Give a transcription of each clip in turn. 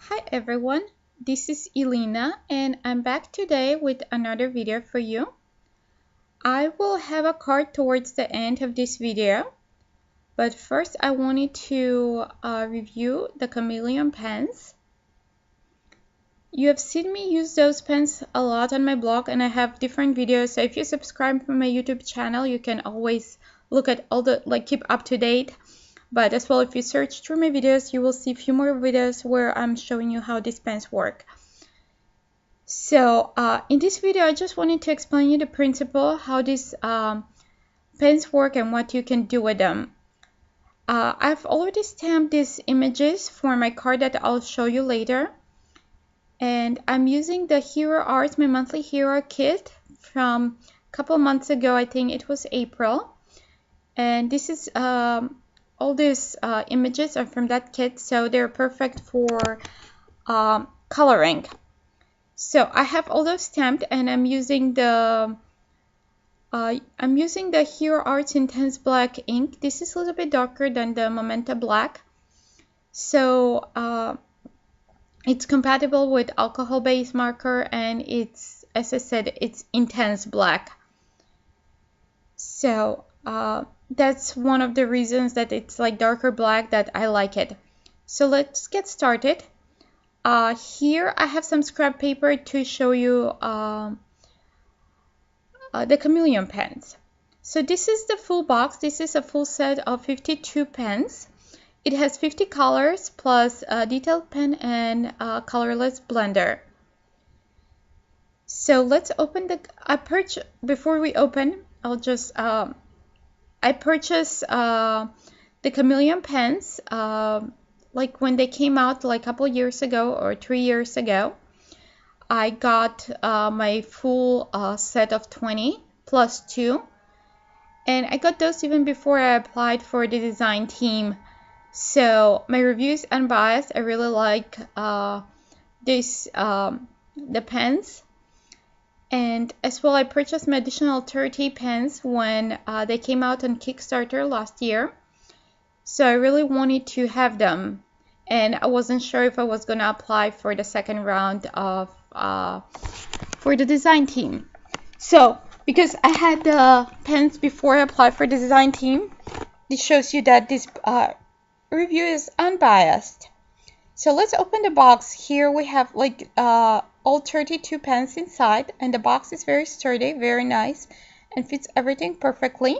Hi everyone, this is Elena and I'm back today with another video for you. I will have a card towards the end of this video, but first I wanted to review the Chameleon pens. You have seen me use those pens a lot on my blog and I have different videos, so if you subscribe to my YouTube channel you can always look at all the, keep up to date. But as well, if you search through my videos, you will see a few more videos where I'm showing you how these pens work. So in this video, I just wanted to explain you the principle, how these pens work and what you can do with them. I've already stamped these images for my card that I'll show you later. And I'm using the Hero Arts, my monthly hero kit from a couple months ago. I think it was April. And this is all these images are from that kit, so they're perfect for coloring. So I have all those stamped, and I'm using the Hero Arts Intense Black ink. This is a little bit darker than the Magenta Black, so it's compatible with alcohol-based marker, and it's, as I said, it's intense black. So that's one of the reasons that it's like darker black that I like it. So let's get started. Here I have some scrap paper to show you the Chameleon pens. So this is the full box. This is a full set of 52 pens. It has 50 colors plus a detailed pen and a colorless blender. So let's open the, before we open, I'll just, I purchased the Chameleon pens like when they came out like a couple years ago or 3 years ago. I got my full set of 20 plus 2, and I got those even before I applied for the design team. So my review is unbiased. I really like the pens. And as well, I purchased my additional 30 pens when they came out on Kickstarter last year. So I really wanted to have them. And I wasn't sure if I was going to apply for the second round of for the design team. So because I had the pens before I applied for the design team, this shows you that this review is unbiased. So let's open the box. Here we have like all 32 pens inside, and the box is very sturdy, very nice, and fits everything perfectly.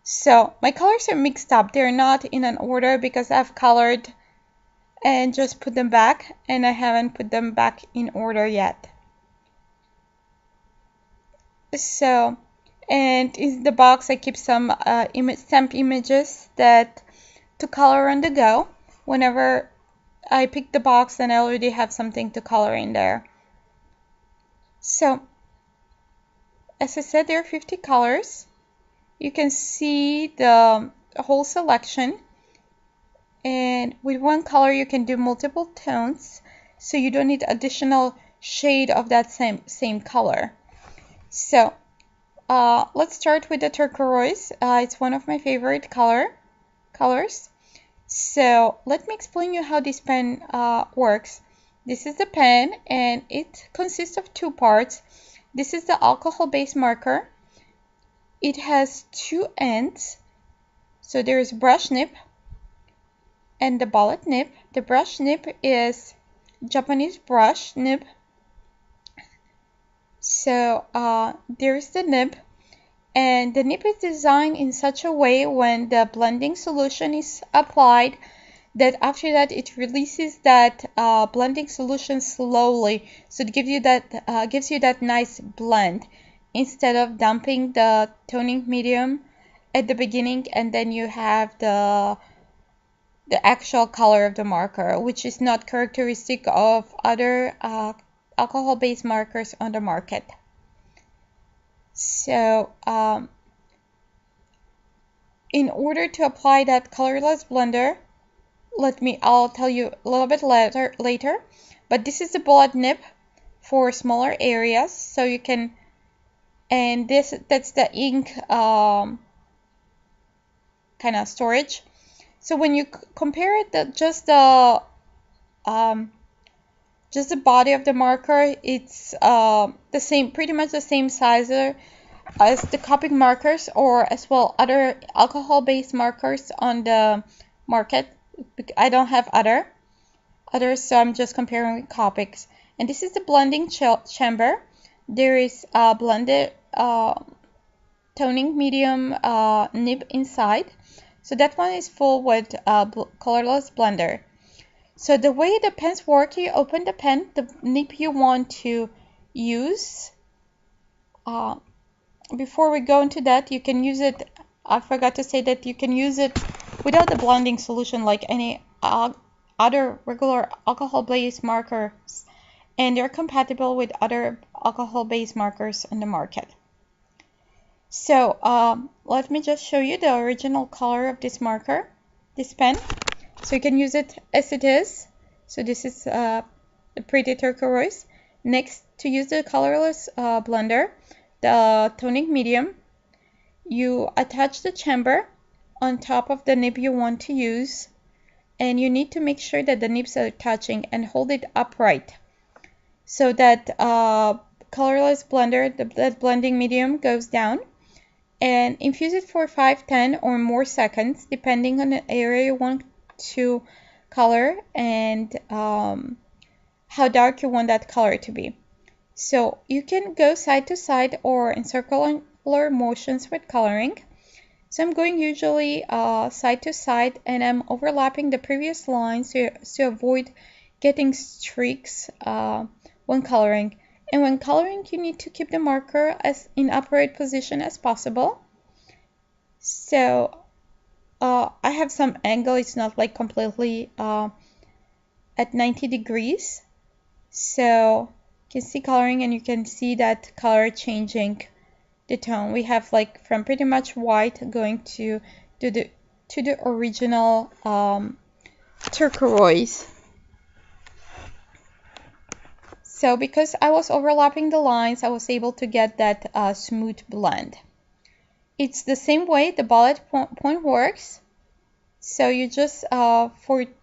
So my colors are mixed up. They're not in an order because I've colored and just put them back, and I haven't put them back in order yet. So, and in the box I keep some stamp images that to color on the go. Whenever I pick the box, then I already have something to color in there. So, as I said, there are 50 colors. You can see the whole selection. And with one color, you can do multiple tones. So you don't need additional shade of that same color. So, let's start with the turquoise. It's one of my favorite colors. So let me explain you how this pen works. This is the pen, and it consists of two parts. This is the alcohol-based marker. It has two ends. So there is brush nib and the bullet nib. The brush nib is Japanese brush nib. So there's the nib. And the nib is designed in such a way when the blending solution is applied that after that it releases that blending solution slowly, so it gives you that nice blend instead of dumping the toning medium at the beginning and then you have the actual color of the marker, which is not characteristic of other alcohol-based markers on the market. So in order to apply that colorless blender, I'll tell you a little bit later, but this is the bullet nib for smaller areas, so you can, and that's the ink kind of storage. So when you compare it, just the just the body of the marker. It's the same, pretty much the same size as the Copic markers, or as well other alcohol-based markers on the market. I don't have others, so I'm just comparing with Copics. And this is the blending chamber. There is a blended toning medium nib inside. So that one is full with colorless blender. So the way the pens work, you open the pen, the nib you want to use. Before we go into that, you can use it, I forgot to say that you can use it without the blending solution like any other regular alcohol-based markers, and they're compatible with other alcohol-based markers on the market. So let me just show you the original color of this marker, this pen. So you can use it as it is. So this is the pretty turquoise. Next, to use the colorless blender, the toning medium, you attach the chamber on top of the nib you want to use, and you need to make sure that the nibs are touching and hold it upright so that colorless blender, that blending medium, goes down, and infuse it for 5, 10 or more seconds depending on the area you want to color and how dark you want that color to be. So you can go side to side or in circular motions with coloring. So I'm going usually side to side, and I'm overlapping the previous lines to avoid getting streaks when coloring. And when coloring, you need to keep the marker as in upright position as possible. So I have some angle, it's not like completely at 90 degrees. So you can see coloring, and you can see that color changing the tone. We have like from pretty much white going to the original turquoise. So because I was overlapping the lines, I was able to get that smooth blend. It's the same way the bullet point works. So you just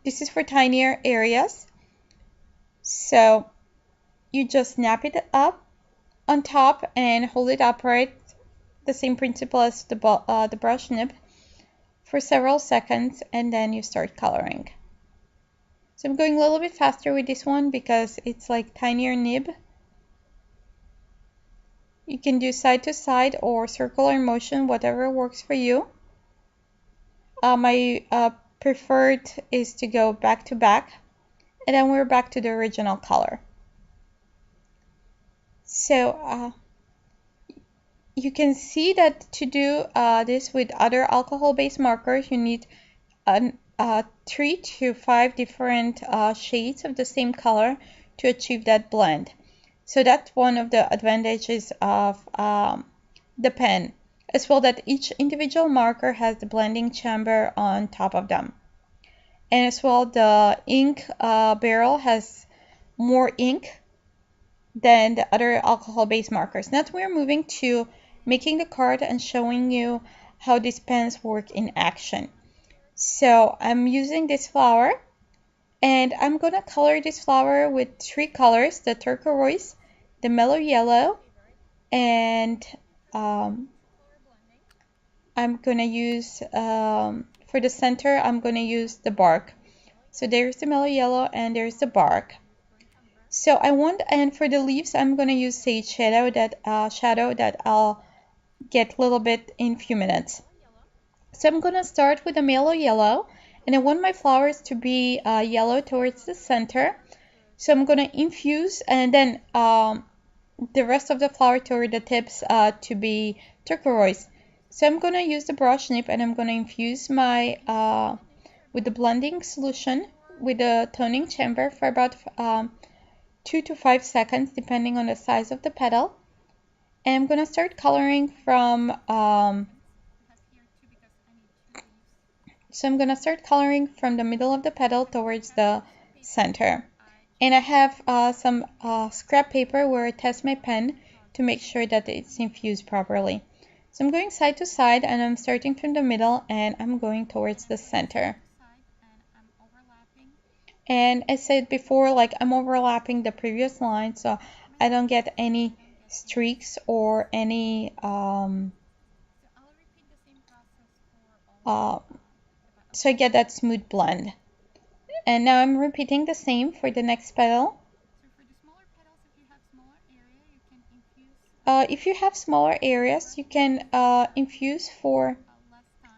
this is for tinier areas. So you just snap it up on top and hold it upright, the same principle as the brush nib, for several seconds, and then you start coloring. So I'm going a little bit faster with this one because it's like tinier nib. You can do side to side or circular motion, whatever works for you. My preferred is to go back to back, and then we're back to the original color. So you can see that to do this with other alcohol-based markers, you need 3 to 5 different shades of the same color to achieve that blend. So that's one of the advantages of the pen, as well, that each individual marker has the blending chamber on top of them. And as well, the ink barrel has more ink than the other alcohol-based markers. Now we're moving to making the card and showing you how these pens work in action. So I'm using this flower, and I'm gonna color this flower with 3 colors: the turquoise, the mellow yellow, and I'm gonna use for the center, I'm gonna use the bark. So there's the mellow yellow and there's the bark. So and for the leaves, I'm gonna use sage shadow that I'll get a little bit in a few minutes. So I'm gonna start with the mellow yellow, and I want my flowers to be yellow towards the center. So I'm gonna infuse, and then the rest of the flower toward the tips to be turquoise. So I'm gonna use the brush nib, and I'm gonna infuse my with the blending solution with the toning chamber for about 2 to 5 seconds, depending on the size of the petal. And I'm gonna start coloring from so I'm gonna start coloring from the middle of the petal towards the center. And I have some scrap paper where I test my pen to make sure that it's infused properly. So I'm going side to side, and I'm starting from the middle, and I'm going towards the center. And as said before, like I'm overlapping the previous line so I don't get any streaks or any uh, so I get that smooth blend. And now I'm repeating the same for the next petal. If you have smaller areas, you can infuse for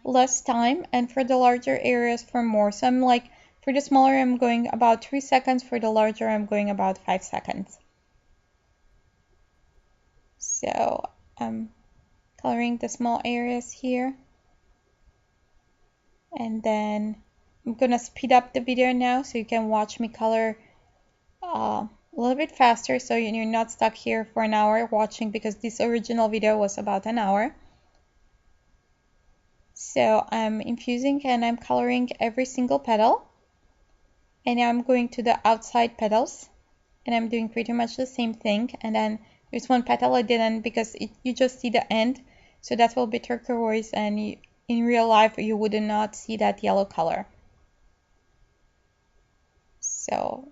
less time, and for the larger areas for more. So I'm like, for the smaller, I'm going about 3 seconds. For the larger, I'm going about 5 seconds. So I'm coloring the small areas here. And then I'm gonna speed up the video now so you can watch me color a little bit faster so you're not stuck here for an hour watching, because this original video was about an hour. So I'm infusing and I'm coloring every single petal. And now I'm going to the outside petals and I'm doing pretty much the same thing. And then there's one petal I didn't because you just see the end. So that will be turquoise, and in real life you would not see that yellow color. So,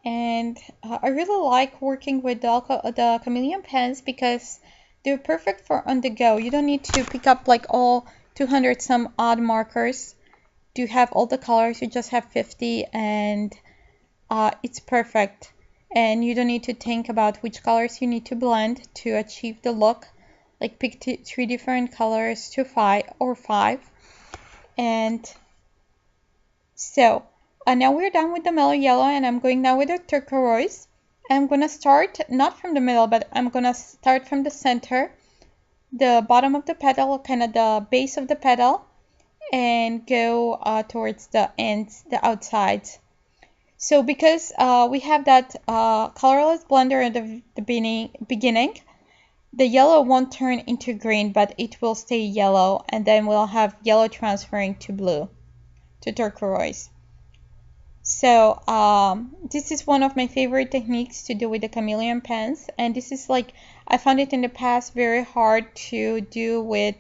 and I really like working with the Chameleon pens because they're perfect for on the go. You don't need to pick up like all 200 some odd markers to have all the colors. You just have 50 and it's perfect. And you don't need to think about which colors you need to blend to achieve the look. Like pick 3 different colors to 5. And so now we're done with the mellow yellow, and I'm going now with the turquoise. I'm gonna start not from the middle, but I'm gonna start from the center, the bottom of the petal, kind of the base of the petal, and go towards the ends, the outsides. So because we have that colorless blender at the beginning, the yellow won't turn into green, but it will stay yellow, and then we'll have yellow transferring to blue, to turquoise. So this is one of my favorite techniques to do with the Chameleon pens, and this is like, I found it in the past very hard to do with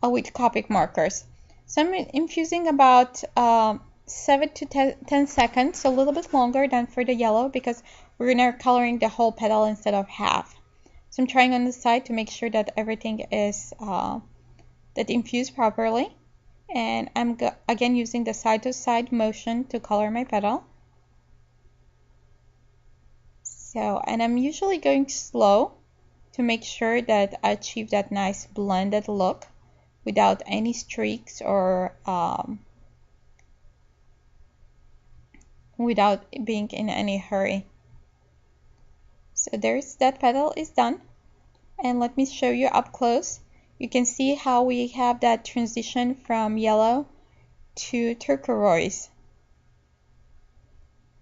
Copic markers. So I'm infusing about 7 to 10 seconds, a little bit longer than for the yellow because we're now coloring the whole petal instead of half. So I'm trying on the side to make sure that everything is that infused properly. And I'm again using the side to side motion to color my petal. So, and I'm usually going slow to make sure that I achieve that nice blended look without any streaks or without being in any hurry. So there's that petal is done, and let me show you up close. You can see how we have that transition from yellow to turquoise.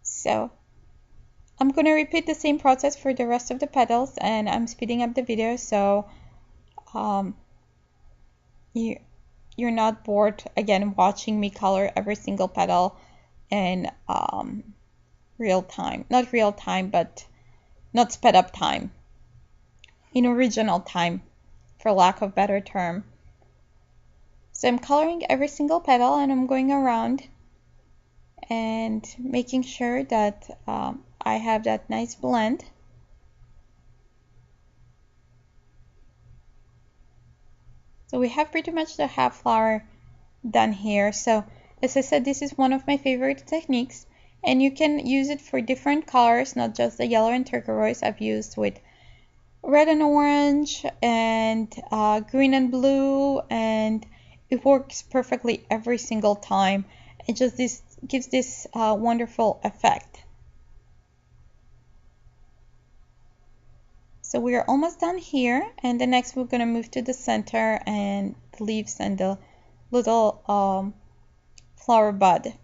So I'm going to repeat the same process for the rest of the petals, and I'm speeding up the video so you're not bored again watching me color every single petal in real time. Not real time, but not sped up time. In original time, for lack of better term. So I'm coloring every single petal, and I'm going around and making sure that I have that nice blend. So we have pretty much the half flower done here. So as I said, this is one of my favorite techniques, and you can use it for different colors, not just the yellow and turquoise. I've used with red and orange and green and blue, and it works perfectly every single time. It just gives this wonderful effect. So we are almost done here, and the next we're going to move to the center and the leaves and the little flower bud.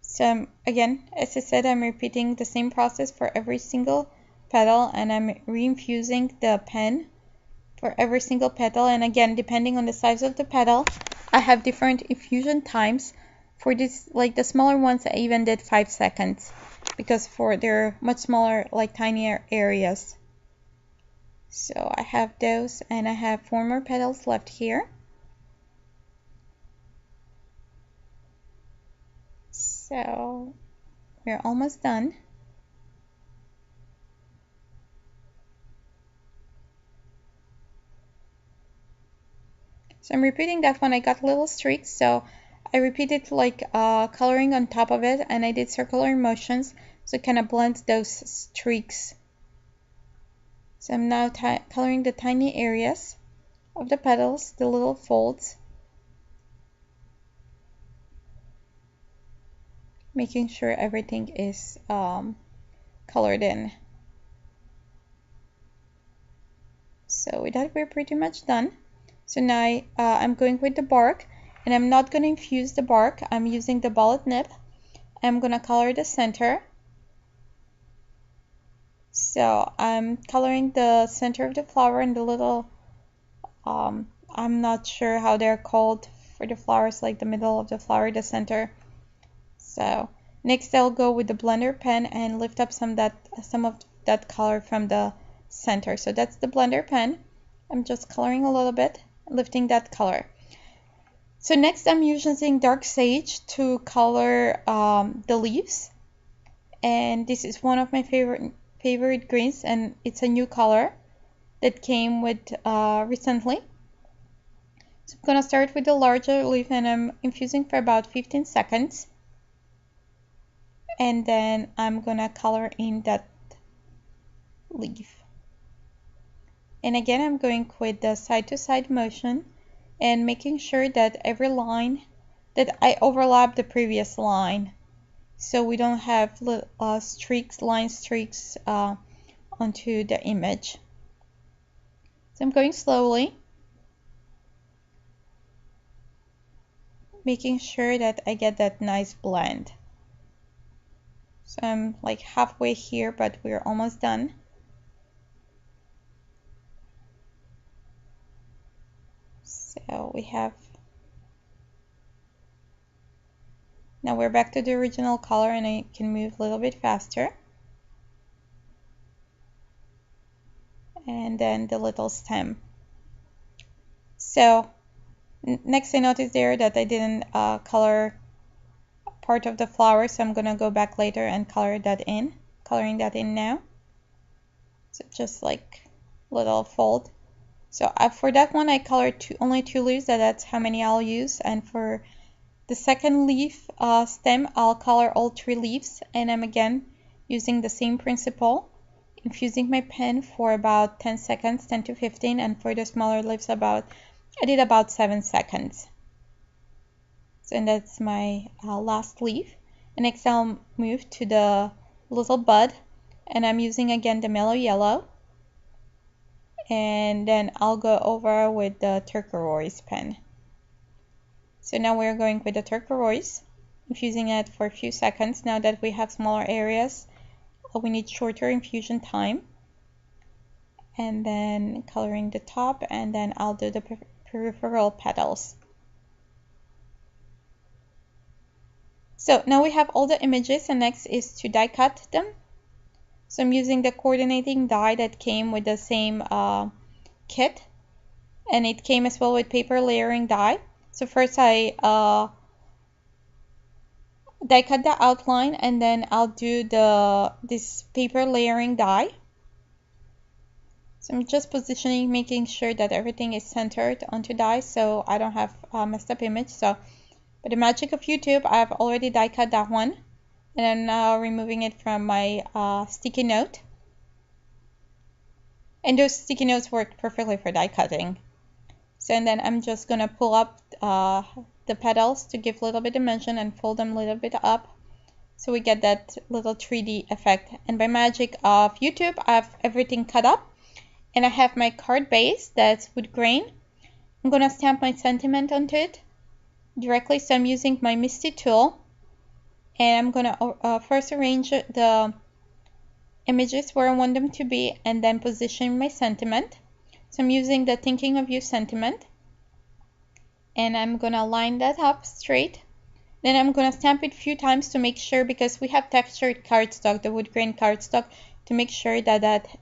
So again, as I said, I'm repeating the same process for every single petal, and I'm reinfusing the pen for every single petal. And again, depending on the size of the petal, I have different infusion times. For this, like the smaller ones, I even did 5 seconds because they're much smaller, like tinier areas. So I have those, and I have 4 more petals left here. So we're almost done. So I'm repeating that one. I got little streaks, so I repeated like coloring on top of it, and I did circular motions so it kind of blends those streaks. So I'm now coloring the tiny areas of the petals, the little folds, making sure everything is colored in. So with that, we're pretty much done. So now I'm going with the bark, and I'm not going to infuse the bark. I'm using the bullet nib. I'm going to color the center. So I'm coloring the center of the flower and the little, I'm not sure how they're called for the flowers, like the middle of the flower, the center. So next I'll go with the blender pen and lift up some of that color from the center. So that's the blender pen. I'm just coloring a little bit, lifting that color. So next I'm using dark sage to color the leaves, and this is one of my favorite greens, and it's a new color that came with recently. So I'm gonna start with the larger leaf, and I'm infusing for about 15 seconds, and then I'm gonna color in that leaf. And again, I'm going with the side to side motion and making sure that every line that I overlap the previous line, so we don't have line streaks onto the image. So I'm going slowly, making sure that I get that nice blend. So I'm like halfway here, but we're almost done. So we have, now we're back to the original color, and I can move a little bit faster. And then the little stem. So next I noticed there that I didn't color part of the flower, so I'm gonna go back later and coloring that in now. So just like little fold. So for that one I colored only 2 leaves, that's how many I'll use, and for the second leaf stem I'll color all 3 leaves, and I'm again using the same principle, infusing my pen for about 10 seconds, 10 to 15, and for the smaller leaves I did about 7 seconds. So, and that's my last leaf. And next I'll move to the little bud, and I'm using again the mellow yellow, and then I'll go over with the turquoise pen. So now we're going with the turquoise, infusing it for a few seconds. Now that we have smaller areas, we need shorter infusion time. And then coloring the top, and then I'll do the peripheral petals. So now we have all the images, and next is to die cut them. So I'm using the coordinating die that came with the same kit, and it came as well with paper layering die. So first I die cut the outline, and then I'll do this paper layering die. So I'm just positioning, making sure that everything is centered onto die, so I don't have a messed up image. So by the magic of YouTube, I've already die cut that one, and I'm now removing it from my sticky note. And those sticky notes work perfectly for die cutting. So, and then I'm just gonna pull up the petals to give a little bit dimension and fold them a little bit up, so we get that little 3D effect. And by magic of YouTube, I have everything cut up, and I have my card base that's wood grain. I'm gonna stamp my sentiment onto it directly, so I'm using my Misty tool, and I'm gonna first arrange the images where I want them to be, and then position my sentiment. So I'm using the thinking of you sentiment, and I'm gonna line that up straight. Then I'm gonna stamp it a few times to make sure, because we have textured cardstock, the wood grain cardstock, to make sure that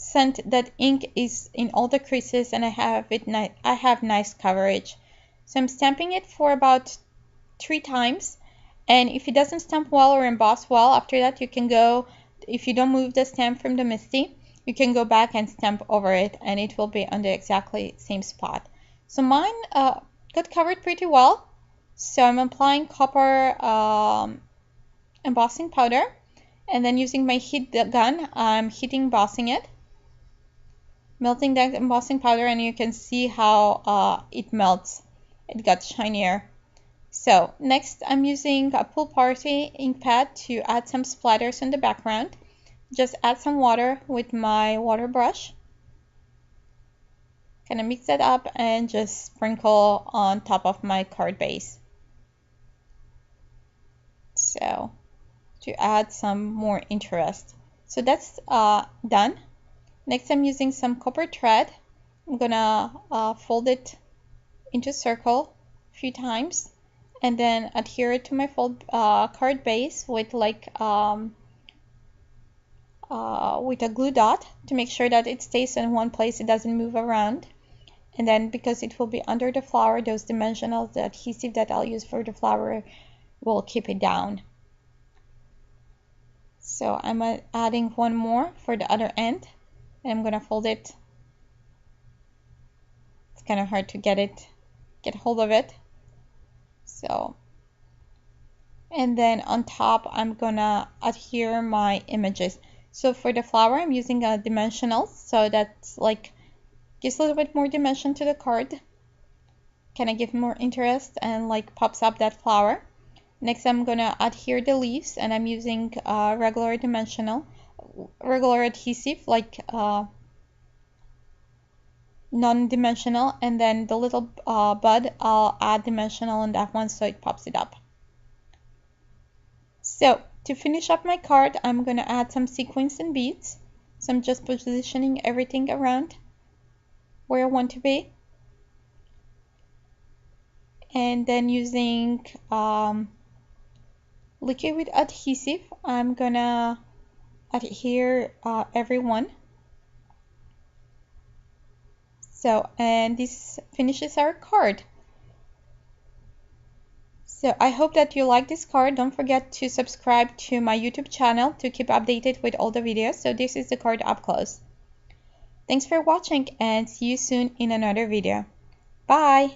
scent that ink is in all the creases and I have nice coverage. So I'm stamping it for about 3 times, and if it doesn't stamp well or emboss well, after that you can go, if you don't move the stamp from the MISTI, you can go back and stamp over it and it will be on the exactly same spot. So mine got covered pretty well. So I'm applying copper embossing powder, and then using my heat gun, I'm heating embossing it, melting that embossing powder, and you can see how it melts. It got shinier. So next I'm using a Pool Party ink pad to add some splatters in the background. Just add some water with my water brush. Kind of mix that up and just sprinkle on top of my card base. So to add some more interest. So that's done. Next I'm using some copper thread. I'm gonna fold it into a circle a few times and then adhere it to my card base with with a glue dot to make sure that it stays in one place, it doesn't move around. And then because it will be under the flower, those dimensionals, the adhesive that I'll use for the flower will keep it down. So I'm adding one more for the other end, and I'm gonna fold it. It's kind of hard to get hold of it. So, and then on top I'm gonna adhere my images. So for the flower I'm using a dimensional, so that's like gives a little bit more dimension to the card, kind of give more interest and like pops up that flower. Next I'm gonna adhere the leaves, and I'm using regular adhesive, like non-dimensional, and then the little bud I'll add dimensional on that one so it pops it up. So to finish up my card, I'm gonna add some sequins and beads. So I'm just positioning everything around where I want to be, and then using liquid adhesive, I'm gonna adhere everyone. So, and this finishes our card. So I hope that you like this card. Don't forget to subscribe to my YouTube channel to keep updated with all the videos. So this is the card up close. Thanks for watching and see you soon in another video. Bye!